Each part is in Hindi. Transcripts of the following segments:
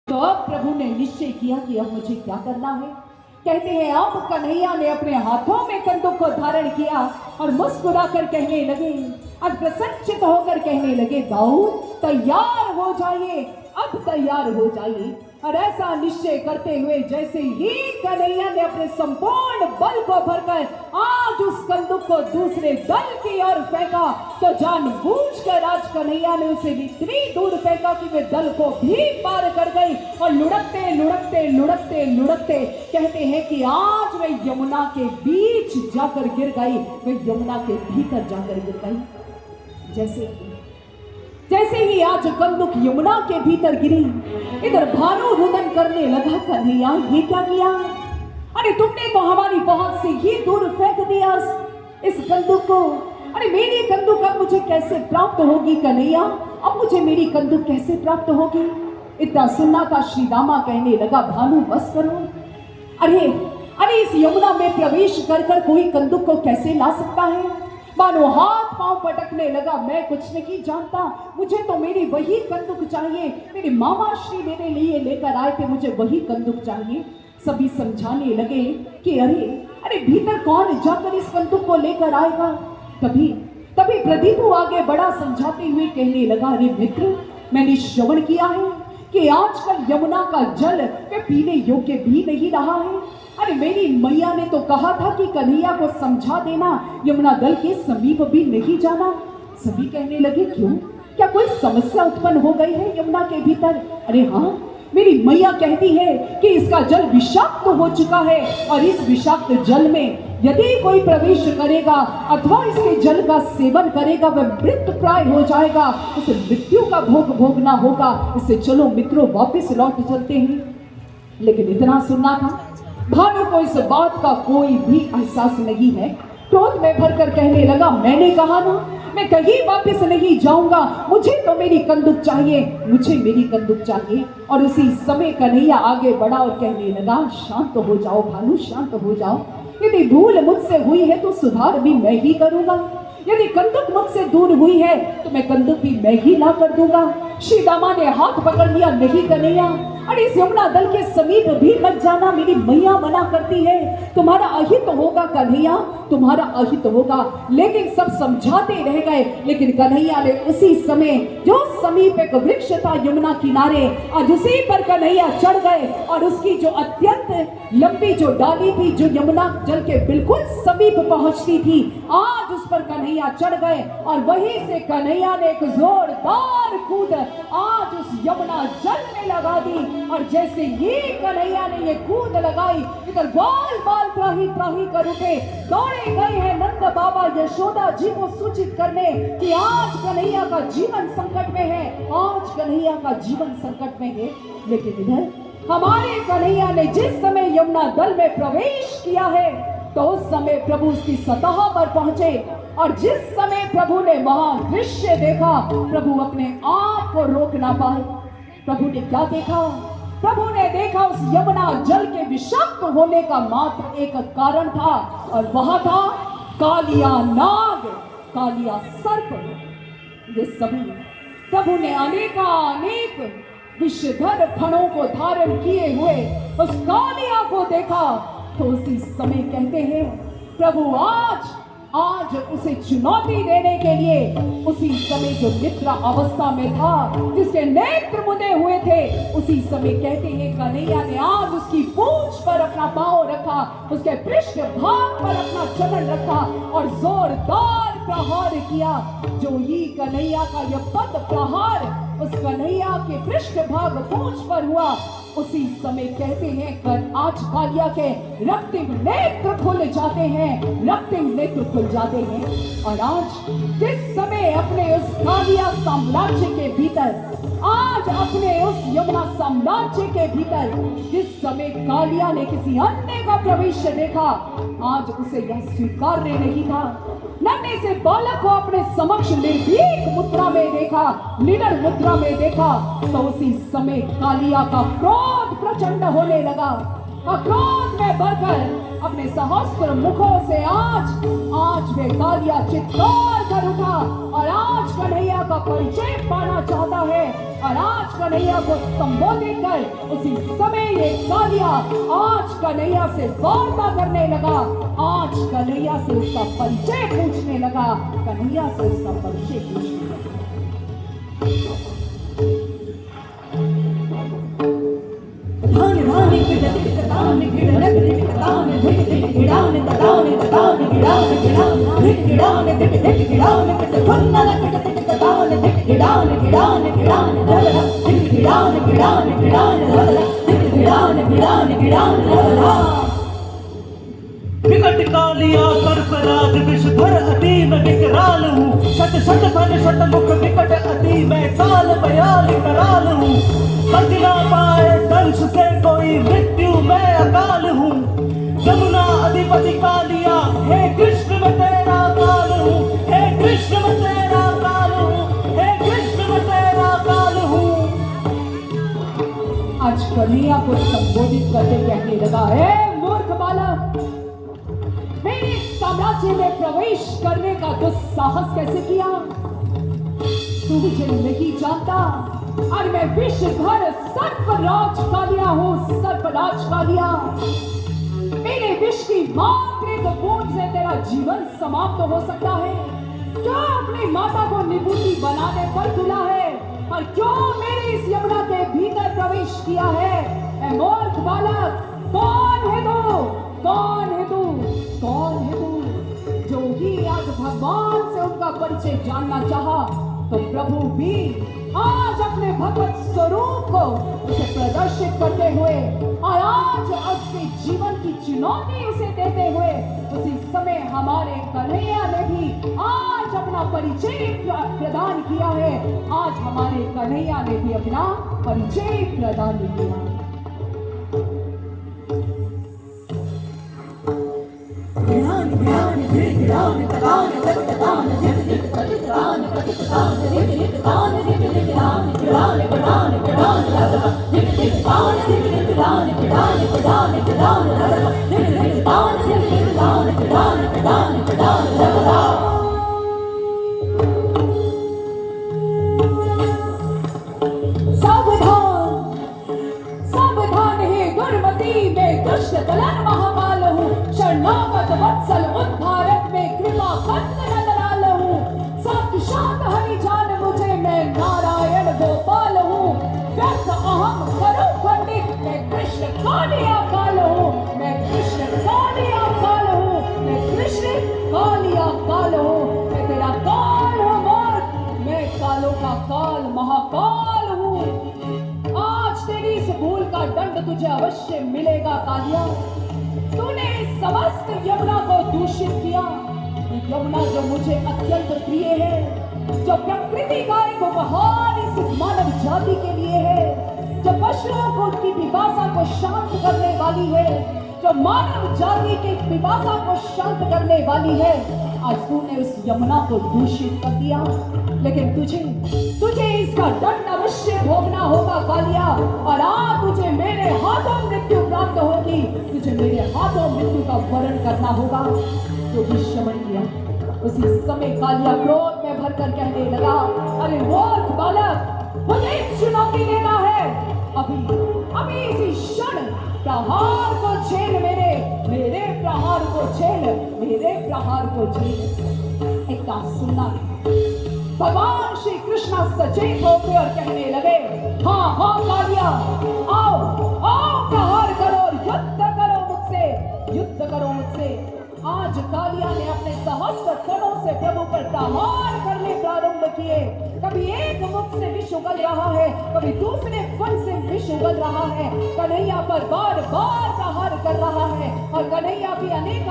तो अब प्रभु ने निश्चय किया कि अब मुझे क्या करना है। कहते हैं अब कन्हैया ने अपने हाथों में कंदूक को धारण किया और मुस्कुराकर कहने लगे, अब प्रसन्नचित होकर कहने लगे, दाऊद तैयार हो जाइए, अब तैयार हो जाइए। और ऐसा निश्चय करते हुए जैसे ही कन्हैया ने अपने संपूर्ण बल को भरकर आज उस कंदूक को दूसरे दल की ओर फेंका, तो जानबूझकर आज कन्हैया ने उसे इतनी दूर फेंका कि वे दल को भी पार कर गई और लुढ़कते लुढ़कते लुढ़कते लुढ़कते कहते हैं कि आज वे यमुना के बीच जाकर गिर गई, वे यमुना के भीतर जाकर गिर गई। जैसे ही आज कंदूक यमुना के भीतर गिरी, इधर भानु रुदन करने लगा, कन्हैया ये क्या किया? अरे तुमने तो हमारी पहुंच से ही दूर फेंक दिया इस कंदूक को। अरे मेरी कंदूक अब मुझे कैसे प्राप्त होगी कन्हैया? अब मुझे मेरी कंदूक कैसे प्राप्त होगी? इतना सुनना था, श्री दामा कहने लगा, भानु बस करो। अरे इस यमुना में प्रवेश कर कर कोई कंदूक को कैसे ला सकता है? मानो हाथ पांव पटकने लगा, मैं कुछ नहीं जानता, मुझे तो मेरी वही कंदूक चाहिए, मेरे मामा श्री मेरे लिए लेकर आए थे, मुझे वही कंदूक चाहिए। सभी समझाने लगे कि अरे भीतर कौन जाकर इस कंदूक को लेकर आएगा? तभी प्रदीपु आगे बड़ा समझाते हुए कहने लगा, अरे मित्र, मैंने श्रवण किया है कि आजकल यमुना का जल वे पीने योग्य भी नहीं रहा है। अरे मेरी मैया ने तो कहा था कि कन्हैया को समझा देना, यमुना दल के समीप भी नहीं जाना। सभी कहने लगे, क्यों? क्या कोई समस्या उत्पन्न हो गई है यमुना के भीतर? अरे हाँ, मेरी मैया कहती है कि इसका जल विषाक्त हो चुका है और इस विषाक्त जल में यदि कोई प्रवेश करेगा अथवा इसके जल का सेवन करेगा वह मृत्यु प्राय हो जाएगा, उसे मृत्यु का भोग भोगना होगा। इससे चलो मित्रों वापस लौट चलते हैं। लेकिन इतना सुनना था, भानु को इस बात का कोई भी एहसास नहीं है। क्रोध में भरकर कहने लगा, मैंने कहा ना, मैं कहीं वापस नहीं जाऊंगा, मुझे तो मेरी कंदूक चाहिए, मुझे मेरी कंदूक चाहिए। और उसी समय कन्हैया आगे बढ़ा और कहने लगा, शांत हो जाओ भानु, शांत हो जाओ। यदि भूल मुझसे हुई है तो सुधार भी मैं ही करूंगा, यदि कंदूक मुझसे दूर हुई है तो मैं कंदूक भी मैं ही ला कर दूंगा। श्री दामा ने हाथ पकड़ लिया, नहीं कन्हैया, अरे इस यमुना दल के समीप भी मत जाना, मेरी मैया मना करती है, तुम्हारा अहित होगा कन्हैया, तुम्हारा अहित होगा। लेकिन सब समझाते रह गए, लेकिन कन्हैया ने उसी समय जो समीप एक वृक्ष था यमुना किनारे, आज उसी पर कन्हैया चढ़ गए और उसकी जो अत्यंत लंबी जो डाली थी जो यमुना जल के बिल्कुल समीप पहुंचती थी, आज उस पर कन्हैया चढ़ गए और वहीं से कन्हैया ने एक जोरदार कूद आज उस यमुना जल में लगा दी। और जैसे ये कन्हैया ने ये कूद लगाई, इधर बाल बाल त्राही त्राही कर उठे, दौड़े गए हैं नंद बाबा यशोदा जी को सूचित करने कि आज कन्हैया का जीवन संकट में है, आज कन्हैया का जीवन संकट में है। लेकिन इधर हमारे कन्हैया ने जिस समय यमुना दल में प्रवेश किया है तो उस समय प्रभु उसकी सतह पर पहुंचे और जिस समय प्रभु ने वहां दृश्य देखा, प्रभु अपने आप को रोक ना पाए। प्रभु ने क्या देखा? प्रभु ने देखा उस यमुना जल के विषाक्त होने का मात्र एक कारण था और वह था कालिया नाग, कालिया सर्प। जिस समय प्रभु ने अनेक विषधर फणों को धारण किए हुए उस कालिया को देखा तो उसी समय कहते हैं प्रभु आज उसे चुनौती देने के लिए उसी समय जो निद्रा अवस्था में था, जिसके नेत्र मुदे हुए थे, उसी समय कहते हैं कन्हैया ने आज उसकी पूंछ पर अपना पांव रखा, उसके पृष्ठ भाग पर अपना चरण रखा और जोरदार प्रहार किया। जो ही कन्हैया का यह पद प्रहार उस कन्हैया के पृष्ठ भाग पूंछ पर हुआ, उसी समय कहते हैं कर आज कालिया के रक्तिम नेत्र खुल जाते हैं, रक्तिम नेत्र खुल जाते हैं। और आज जिस समय अपने उस कालिया साम्राज्य के भीतर, आज अपने उस यमुना साम्राज्य के भीतर जिस समय कालिया ने किसी अन्य का प्रवेश देखा, आज उसे यह स्वीकार्य नहीं था। नन्हे से बालक को अपने समक्ष निर्भीक मुद्रा में देखा, निडर मुद्रा में देखा, तो उसी समय कालिया का क्रोध प्रचंड होने लगा और क्रोध में भरकर अपने सहस्त्र मुखों से आज वे कालिया चित्कार कर उठा और आज कन्हैया का परिचय पाना चाहता है। और आज कन्हैया को संबोधित कर उसी समय ये कालिया आज कन्हैया से वार्ता करने लगा। आज कन्हैया से उसका परिचय पूछने लगा। कन्हैया से उसका परिचय पूछने लगा। विकट कालिया सर्पराज विषधर अति मैं विकराल हूँ। शत शत फन शत मुख विकट अति मैं काल बयाली कराल हूँ। बच ना पाए दंश से कोई मृत्यु मैं अकाल हूँ। यमुना अधिपति कालिया हे कृष्ण मैं तेरा काल हूँ। हे कृष्ण मैं तेरा काल हूँ। हे कृष्ण मैं तेरा काल हूँ। आज कन्हैया को संबोधित करते कहने लगा, हे मूर्ख बालक, मेरे साम्राज्य में प्रवेश करने का दुस्साहस कैसे किया? तू मुझे नहीं जानता और मैं विषधर सर्पराज कालिया हूँ। सर्पराज कालिया, मेरे विष की मात्र एक बूंद से तेरा जीवन समाप्त हो सकता है। क्यों अपनी माता को निबुद्धि बनाने पर तुला है और क्यों मेरे इस यमुना के भीतर प्रवेश किया है? ऐ मूर्ख बालक, कौन है तू? कौन है तू? कौन है तू? जो ही आज भगवान से उनका परिचय जानना चाहा तो प्रभु भी आज अपने भगवत स्वरूप को उसे प्रदर्शित करते हुए और आज अपने जीवन की चुनौती उसे देते हुए उसी समय हमारे कन्हैया ने भी आज अपना परिचय प्रदान किया है। आज हमारे कन्हैया ने भी अपना परिचय प्रदान किया। सावधान हे गुरुमती, मैं दुष्ट दलन महाकाल हूँ। शरणागत वत्सल उद्धारक में कृपा कंद नंदलाल हूँ। साक्षात हरि जान मुझे, मैं नारायण गोपाल हूँ। व्यर्थ अहम करो खंडित, मैं कृष्ण कालिया काल हूँ। मैं कृष्ण कालिया काल हूँ। मैं कृष्ण कालिया काल हूँ। मैं तेरा काल हूँ मूर्ख, मैं कालों का काल महाकाल हूँ। आज तेरी इस भूल का दंड तुझे अवश्य मिलेगा कालिया। तूने समस्त यमुना को दूषित किया। यमुना जो मुझे अत्यंत प्रिय है, जो प्रकृति का एक उपहार इस मानव जाति के लिए है, जो पशुओं को उनकी पिपासा को शांत करने वाली है, जो मानव जाति की पिपासा को शांत करने वाली है, आज तूने उस यमुना को दूषित कर दिया। लेकिन तुझे इसका दंड अवश्य भोगना होगा कालिया। और आज तुझे मेरे हाथों मृत्यु प्राप्त होगी। तुझे मेरे हाथों मृत्यु का वरण करना होगा। जो भी श्रवण किया उसी समय कालिया क्रोध में भरकर कहने लगा, अरे मूर्ख बालक, मुझे चुनौती देना है। अभी इसी क्षण प्रहार को झेल, मेरे प्रहार को झेल, मेरे प्रहार को झेल। एक बात सुनना, भगवान श्री कृष्ण सचेत होकर और कहने लगे, हाँ हाँ कालिया, आओ आओ प्रहार करो और युद्ध करो मुझसे, युद्ध करो मुझसे। आज कालिया ने अपने सहस्त्र कणों से प्रभु पर प्रहार करने प्रारंभ किए। कभी एक मुख से विष उगल रहा है, कभी दूसरे फन से विष उगल रहा है। कन्हैया पर बार बार प्रहार कर रहा है और कन्हैया भी अनेक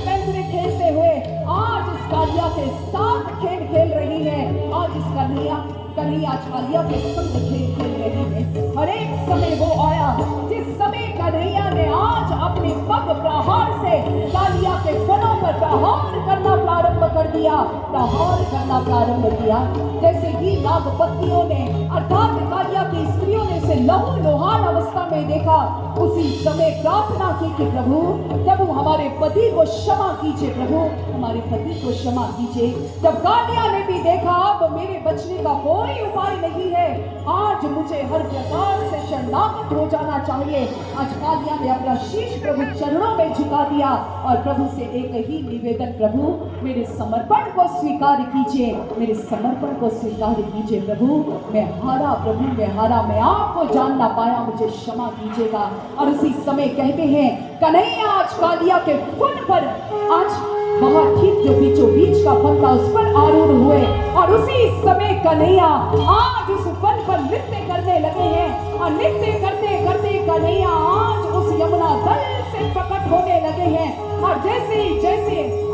पैंतरे खेलते हुए आज इस कालिया के साथ खेल खेल रही है। आज इस कन्हैया कालिया के संग खेल खेल रही है। और एक समय वो आया जिस समय कन्हैया ने आज अपने पग प्रहार से कालिया के फनों पर प्रहार करना प्रारंभ कर दिया, प्रहार करना प्रारंभ किया। जैसे ही नागपत्तियों ने अर्थात कालिया की स्त्रियों ने उसे लहूलुहान अवस्था में देखा, उसी समय प्रार्थना की कि प्रभु प्रभु हमारे पति को क्षमा कीजिए, प्रभु हमारे पति को क्षमा कीजिए। जब कालिया ने भी देखा अब मेरे बचने का कोई उपाय नहीं है, आज मुझे हर प्रकार से शरणागत हो जाना चाहिए, आज कालिया ने अपना शीश प्रभु चरणों में झुका दिया और प्रभु से एक ही निवेदन, प्रभु मेरे समर्पण को स्वीकार कीजिए, मेरे समर्पण को स्वीकार कीजिए प्रभु, मैं हारा प्रभु, मैं हारा, मैं आपको जान ना पाया, मुझे क्षमा कीजिएगा। और उसी समय कहते हैं कन्हैया आज कालिया के फन पर, आज बहुत ठीक जो बीचों बीच का फन था उस पर आरूढ़ हुए और उसी समय कन्हैया आज उस फन पर नृत्य करने लगे हैं और नृत्य करते करते कन्हैया आज उस यमुना दल से प्रकट होने लगे हैं। और जैसे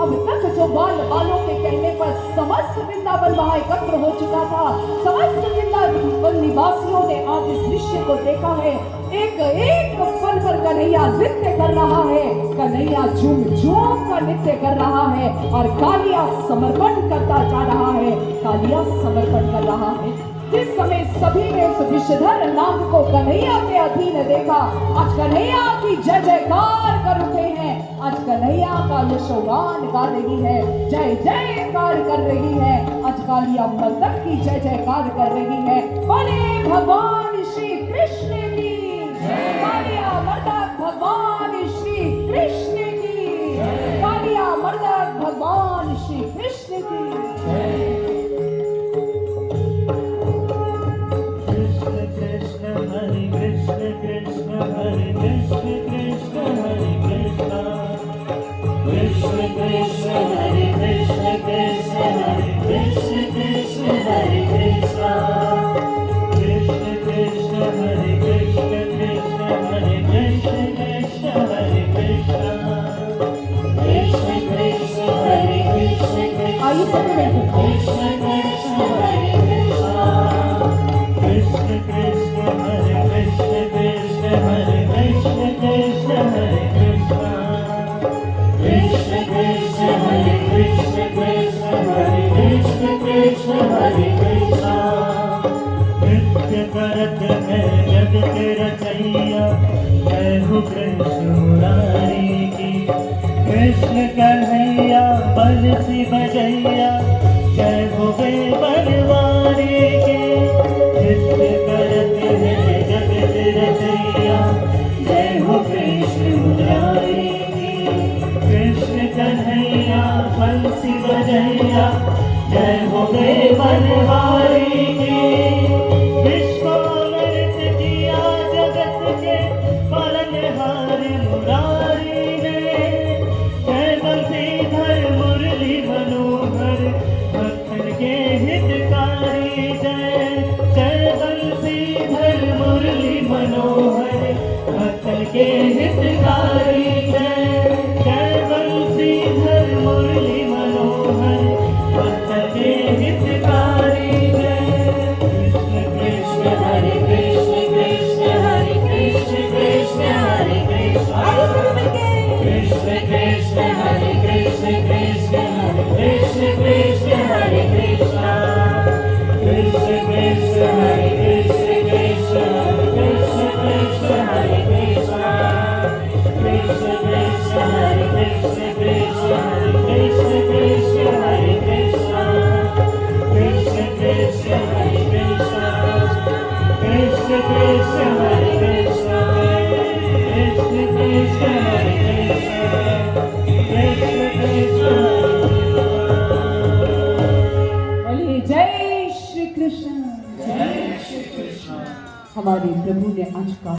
अब तक जो बालों के कहने पर समस्त वृंदावन वहां एकत्र हो चुका था, समस्त वृंदावन निवासियों ने आज इस दृश्य को देखा है, एक एक पल पर कन्हैया नृत्य कर रहा है, कन्हैया झूम झूम कर नृत्य कर रहा है और कालिया समर्पण करता जा रहा है, कालिया समर्पण कर रहा है। जिस समय सभी ने उस विषधर नाग को कन्हैया के अधीन देखा, आज कन्हैया की जय जयकार कर उठे हैं, आज कन्हैया का यशोगान गा रही है, जय जयकार कर रही है, आज कालिया मर्दक की जय जयकार कर रही है। बोले भगवान श्री कृष्ण की, कालिया मर्दक भगवान श्री कृष्ण की, कालिया मर्दक भगवान श्री कृष्ण की। आइए सभी कृष्ण कन्हैया बंसी बजैया, जय हो वे बनवारी की, कृष्ण करत है जगत रचैया, जय हो कृष्ण मुरारी की, कृष्ण कन्हैया बंसी बजैया, जय हो वे बनवारी की। विश्वामित्र किया जगत के पालनहार मुरारी ने, जय बंसीधर मुरली मनोहर भक्तन के हितकारी, जय जय बंसीधर मुरली मनोहर भक्तन के हितकारी।